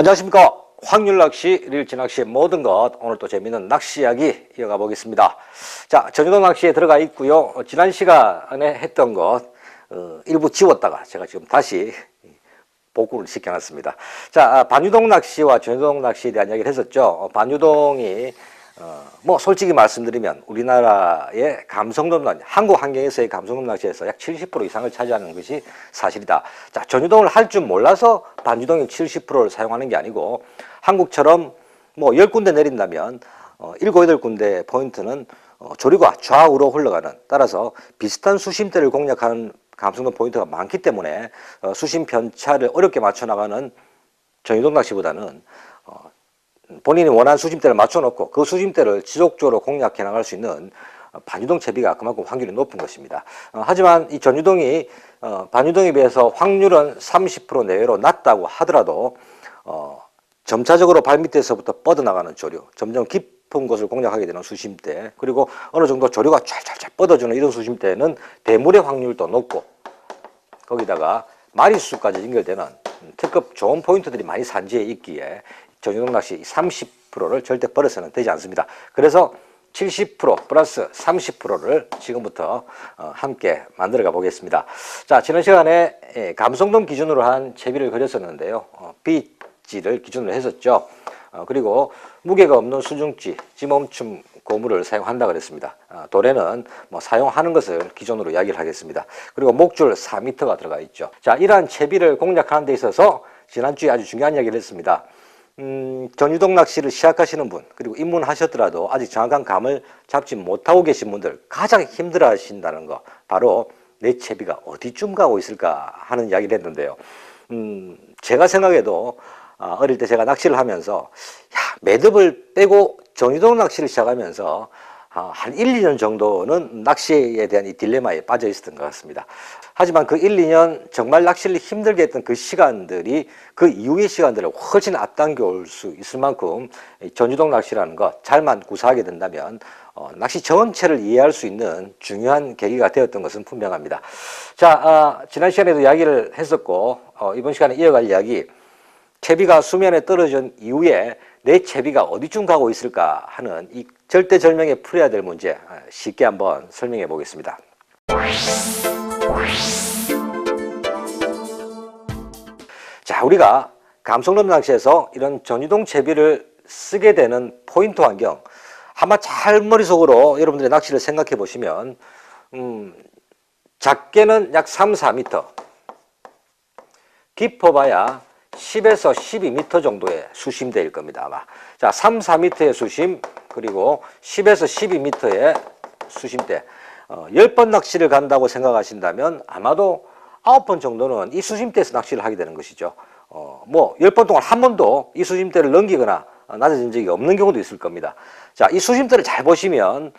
안녕하십니까. 확률낚시, 릴지낚시의 모든 것, 오늘 또 재미있는 낚시 이야기 이어가 보겠습니다. 자, 전유동 낚시에 들어가 있고요. 지난 시간에 했던 것 일부 지웠다가 제가 지금 다시 복구를 시켜놨습니다. 자, 반유동 낚시와 전유동 낚시에 대한 이야기를 했었죠. 반유동이 뭐 솔직히 말씀드리면 우리나라의 감성돔 낚시, 한국 환경에서의 감성돔 낚시에서 약 70% 이상을 차지하는 것이 사실이다. 자, 전유동을 할 줄 몰라서 반유동의 70%를 사용하는 게 아니고 한국처럼 뭐 10군데 내린다면 7, 8군데 포인트는 조류가 좌우로 흘러가는, 따라서 비슷한 수심대를 공략하는 감성돔 포인트가 많기 때문에 수심 편차를 어렵게 맞춰 나가는 전유동 낚시보다는 본인이 원하는 수심대를 맞춰놓고 그 수심대를 지속적으로 공략해 나갈 수 있는 반유동 채비가 그만큼 확률이 높은 것입니다. 하지만 이 전유동이 반유동에 비해서 확률은 30% 내외로 낮다고 하더라도 점차적으로 발밑에서부터 뻗어나가는 조류, 점점 깊은 곳을 공략하게 되는 수심대, 그리고 어느 정도 조류가 쫙쫙쫙 뻗어주는 이런 수심대는 대물의 확률도 높고 거기다가 마리수까지 연결되는 특급 좋은 포인트들이 많이 산지에 있기에 전유동 낚시 30%를 절대 버려서는 되지 않습니다. 그래서 70% 플러스 30%를 지금부터 함께 만들어가 보겠습니다. 자, 지난 시간에 감성돔 기준으로 한 채비를 그렸었는데요. B지를 기준으로 했었죠. 그리고 무게가 없는 수중지, 찌멈춤 고무를 사용한다 그랬습니다. 도래는 뭐 사용하는 것을 기준으로 이야기를 하겠습니다. 그리고 목줄 4m가 들어가 있죠. 자, 이러한 채비를 공략하는 데 있어서 지난주에 아주 중요한 이야기를 했습니다. 전유동 낚시를 시작하시는 분, 그리고 입문하셨더라도 아직 정확한 감을 잡지 못하고 계신 분들, 가장 힘들어 하신다는 거, 바로 내 채비가 어디쯤 가고 있을까 하는 이야기를 했는데요. 제가 생각해도 어릴 때 제가 낚시를 하면서 매듭을 빼고 전유동 낚시를 시작하면서 한 1, 2년 정도는 낚시에 대한 이 딜레마에 빠져 있었던 것 같습니다. 하지만 그 1, 2년 정말 낚시를 힘들게 했던 그 시간들이 그 이후의 시간들을 훨씬 앞당겨 올 수 있을 만큼 전유동 낚시라는 것 잘만 구사하게 된다면 낚시 전체를 이해할 수 있는 중요한 계기가 되었던 것은 분명합니다. 자, 지난 시간에도 이야기를 했었고 이번 시간에 이어갈 이야기, 채비가 수면에 떨어진 이후에 내 채비가 어디쯤 가고 있을까 하는 이 절대절명에 풀어야 될 문제, 쉽게 한번 설명해 보겠습니다. 자, 우리가 감성돔 낚시에서 이런 전유동 채비를 쓰게 되는 포인트 환경, 한번 잘 머릿속으로 여러분들의 낚시를 생각해 보시면 작게는 약 3, 4m, 깊어봐야 10에서 12m 정도의 수심대일 겁니다, 아마. 자, 3, 4m의 수심, 그리고 10에서 12m의 수심대. 10번 낚시를 간다고 생각하신다면 아마도 9번 정도는 이 수심대에서 낚시를 하게 되는 것이죠. 뭐 10번 동안 한 번도 이 수심대를 넘기거나 낮아진 적이 없는 경우도 있을 겁니다. 자, 이 수심대를 잘 보시면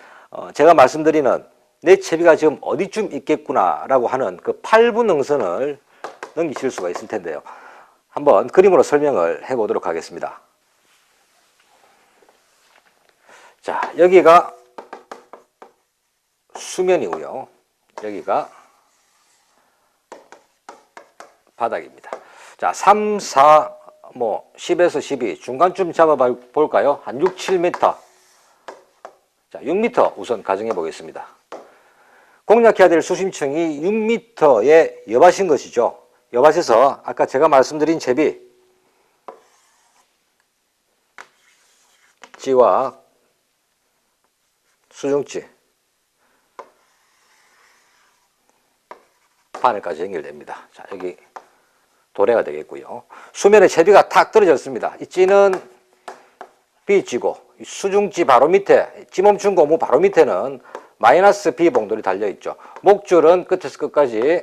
제가 말씀드리는 내 채비가 지금 어디쯤 있겠구나 라고 하는 그 8분 능선을 넘기실 수가 있을 텐데요. 한번 그림으로 설명을 해보도록 하겠습니다. 자, 여기가 수면이고요. 여기가 바닥입니다. 자, 3, 4, 뭐 10에서 12 중간쯤 잡아볼까요? 한 6, 7m. 자, 6m 우선 가정해 보겠습니다. 공략해야 될 수심층이 6m의 여밭인 것이죠. 여밭에서 아까 제가 말씀드린 채비 지와 수중지 바늘까지 연결됩니다. 자, 여기 도래가 되겠고요. 수면에 채비가 탁 떨어졌습니다. 이 찌는 B찌고 수중지 바로 밑에, 찌멈춘 고무 바로 밑에는 마이너스 B 봉돌이 달려있죠. 목줄은 끝에서 끝까지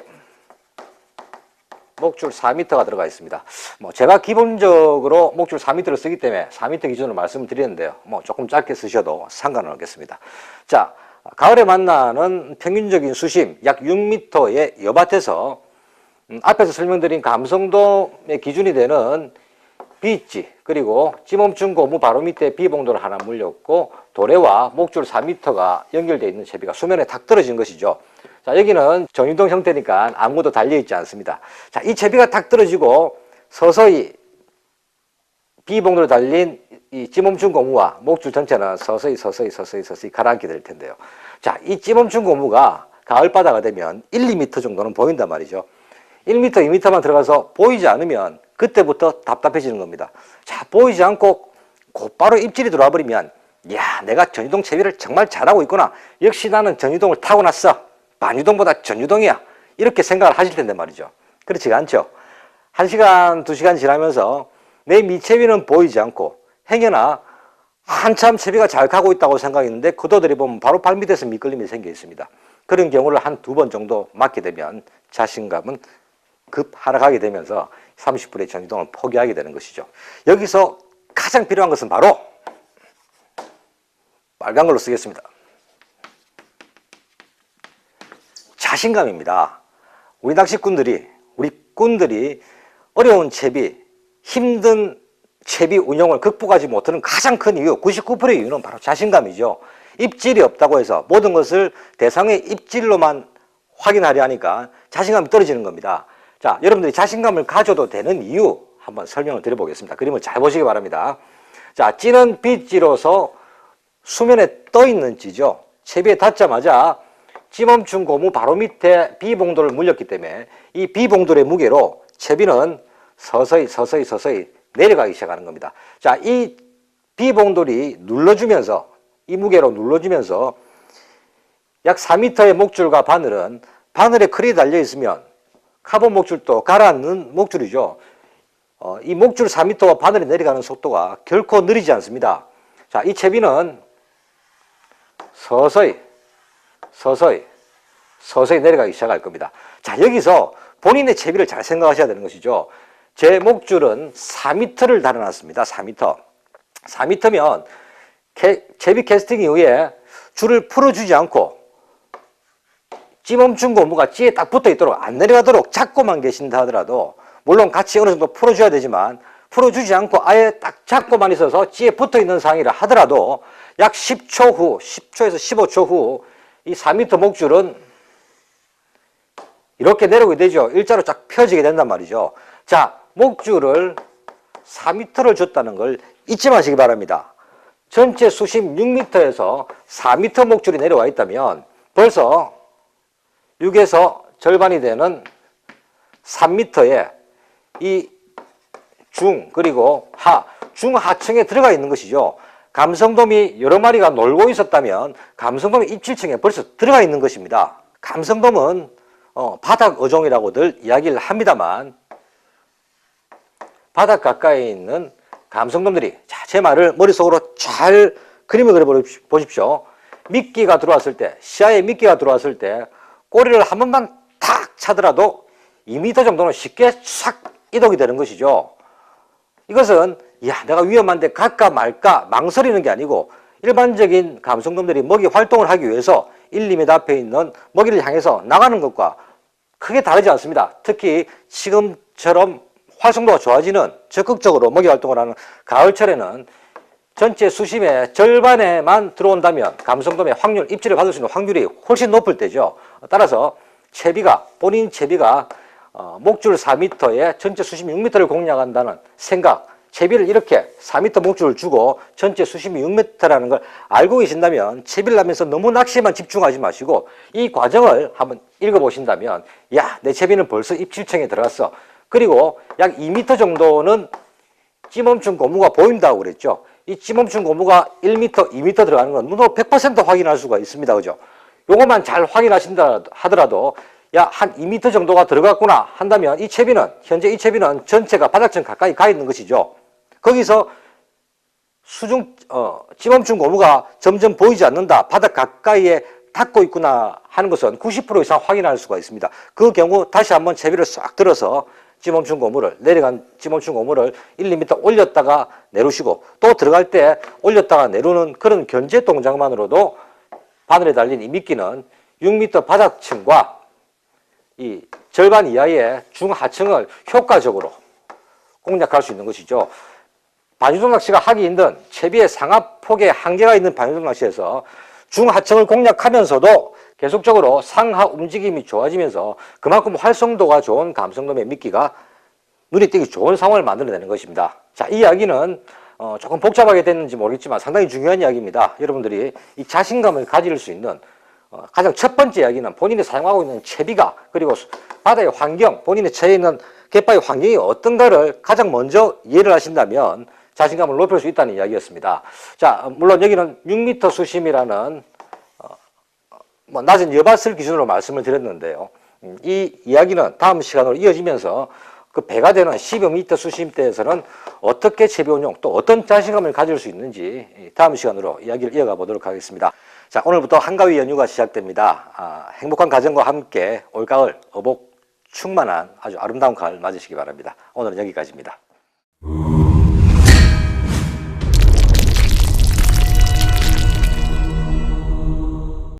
목줄 4m가 들어가 있습니다. 뭐 제가 기본적으로 목줄 4m를 쓰기 때문에 4m 기준으로 말씀을 드리는데요. 뭐 조금 짧게 쓰셔도 상관은 없겠습니다. 자, 가을에 만나는 평균적인 수심 약 6m의 여밭에서 앞에서 설명드린 감성돔의 기준이 되는 B지, 그리고 찌멈춘 고무 바로 밑에 B봉돌을 하나 물렸고 도래와 목줄 4m가 연결되어 있는 채비가 수면에 탁 떨어진 것이죠. 자, 여기는 전유동 형태니까 아무것도 달려있지 않습니다. 자, 이 채비가 탁 떨어지고 서서히 B봉돌에 달린 이 찌멈춘 고무와 목줄 전체는 서서히 가라앉게 될 텐데요. 자, 이 찌멈춘 고무가 가을바다가 되면 1, 2m 정도는 보인단 말이죠. 1m, 2m만 들어가서 보이지 않으면 그때부터 답답해지는 겁니다. 자, 보이지 않고 곧바로 입질이 들어와 버리면 야, 내가 전유동 채비를 정말 잘하고 있구나. 역시 나는 전유동을 타고났어. 반유동보다 전유동이야. 이렇게 생각을 하실 텐데 말이죠. 그렇지가 않죠. 1시간, 2시간 지나면서 내 미채비는 보이지 않고 행여나 한참 채비가 잘 가고 있다고 생각했는데 그도들이 보면 바로 발밑에서 미끌림이 생겨 있습니다. 그런 경우를 한 2번 정도 맞게 되면 자신감은 급 하락하게 되면서 30분의 전유동을 포기하게 되는 것이죠. 여기서 가장 필요한 것은 바로 빨간 걸로 쓰겠습니다. 자신감입니다. 우리 낚시꾼들이, 우리 꾼들이 어려운 채비, 힘든 채비 운영을 극복하지 못하는 가장 큰 이유, 99%의 이유는 바로 자신감이죠. 입질이 없다고 해서 모든 것을 대상의 입질로만 확인하려 하니까 자신감이 떨어지는 겁니다. 자, 여러분들이 자신감을 가져도 되는 이유 한번 설명을 드려보겠습니다. 그림을 잘 보시기 바랍니다. 자, 찌는 빗질로서 수면에 떠 있는 찌죠. 채비에 닿자마자 찌멈춘 고무 바로 밑에 B봉돌을 물렸기 때문에 이 B봉돌의 무게로 채비는 서서히 내려가기 시작하는 겁니다. 자, 이 B봉돌이 눌러주면서, 이 무게로 눌러주면서 약 4m의 목줄과 바늘에 클이 달려 있으면 카본 목줄도 가라앉는 목줄이죠. 이 목줄 4m와 바늘이 내려가는 속도가 결코 느리지 않습니다. 자, 이 채비는 서서히 내려가기 시작할 겁니다. 자, 여기서 본인의 채비를 잘 생각하셔야 되는 것이죠. 제 목줄은 4m를 달아놨습니다. 4m. 4m면 채비 캐스팅 이후에 줄을 풀어주지 않고 찌멈춘 고무가 찌에 딱 붙어 있도록 안 내려가도록 잡고만 계신다 하더라도, 물론 같이 어느 정도 풀어줘야 되지만 풀어주지 않고 아예 딱 잡고만 있어서 찌에 붙어 있는 상황이라 하더라도 약 10초 후, 10초에서 15초 후 이 4m 목줄은 이렇게 내려오게 되죠. 일자로 쫙 펴지게 된단 말이죠. 자, 목줄을 4m를 줬다는 걸 잊지 마시기 바랍니다. 전체 수심 6m에서 4m 목줄이 내려와 있다면 벌써 6에서 절반이 되는 3m에 이 그리고 중하층에 들어가 있는 것이죠. 감성돔이 여러 마리가 놀고 있었다면 감성돔이 입질층에 벌써 들어가 있는 것입니다. 감성돔은 바닥 어종이라고들 이야기를 합니다만 바닥 가까이 있는 감성돔들이, 자, 제 말을 머릿속으로 잘 그림을 그려보십시오. 미끼가 들어왔을 때, 시야에 미끼가 들어왔을 때 꼬리를 한 번만 탁 차더라도 2m 정도는 쉽게 싹 이동이 되는 것이죠. 이것은 야, 내가 위험한데 갈까 말까 망설이는 게 아니고 일반적인 감성돔들이 먹이 활동을 하기 위해서 1, 2m 앞에 있는 먹이를 향해서 나가는 것과 크게 다르지 않습니다. 특히 지금처럼 활성도가 좋아지는, 적극적으로 먹이 활동을 하는 가을철에는 전체 수심의 절반에만 들어온다면 감성돔의 확률, 입질을 받을 수 있는 확률이 훨씬 높을 때죠. 따라서 본인 채비가 목줄 4m에 전체 수심 6m를 공략한다는 생각, 채비를 이렇게 4m 목줄을 주고 전체 수심이 6m라는 걸 알고 계신다면 채비를 하면서 너무 낚시에만 집중하지 마시고 이 과정을 한번 읽어보신다면, 야, 내 채비는 벌써 입질층에 들어갔어. 그리고 약 2m 정도는 찌멈춘 고무가 보인다고 그랬죠. 이 찌멈춘 고무가 1m, 2m 들어가는 건 눈으로 100% 확인할 수가 있습니다. 그죠? 요것만 잘 확인하신다 하더라도 야, 한 2m 정도가 들어갔구나 한다면 현재 이 채비는 전체가 바닥층 가까이 가 있는 것이죠. 거기서 찌멈춘 고무가 점점 보이지 않는다, 바닥 가까이에 닿고 있구나 하는 것은 90% 이상 확인할 수가 있습니다. 그 경우 다시 한번 채비를 싹 들어서 내려간 찌멈춘 고무를 1, 2m 올렸다가 내리시고 또 들어갈 때 올렸다가 내리는 그런 견제 동작만으로도 바늘에 달린 이 미끼는 6m 바닥층과 이 절반 이하의 중하층을 효과적으로 공략할 수 있는 것이죠. 반유동 낚시가 하기 힘든 채비의 상하폭에 한계가 있는 반유동 낚시에서 중하층을 공략하면서도 계속적으로 상하 움직임이 좋아지면서 그만큼 활성도가 좋은 감성돔의 미끼가 눈에 띄기 좋은 상황을 만들어내는 것입니다. 자, 이 이야기는 조금 복잡하게 됐는지 모르겠지만 상당히 중요한 이야기입니다. 여러분들이 이 자신감을 가질 수 있는 가장 첫 번째 이야기는 본인이 사용하고 있는 채비가, 그리고 바다의 환경, 본인이 처해 있는 갯바의 환경이 어떤가를 가장 먼저 이해를 하신다면 자신감을 높일 수 있다는 이야기였습니다. 자, 물론 여기는 6m 수심이라는 낮은 여밭을 기준으로 말씀을 드렸는데요. 이 이야기는 다음 시간으로 이어지면서 그 배가 되는 12m 수심대에서는 어떻게 채비 운용, 또 어떤 자신감을 가질 수 있는지 다음 시간으로 이야기를 이어가 보도록 하겠습니다. 자, 오늘부터 한가위 연휴가 시작됩니다. 행복한 가정과 함께 올가을 어복 충만한 아주 아름다운 가을 맞으시기 바랍니다. 오늘은 여기까지입니다.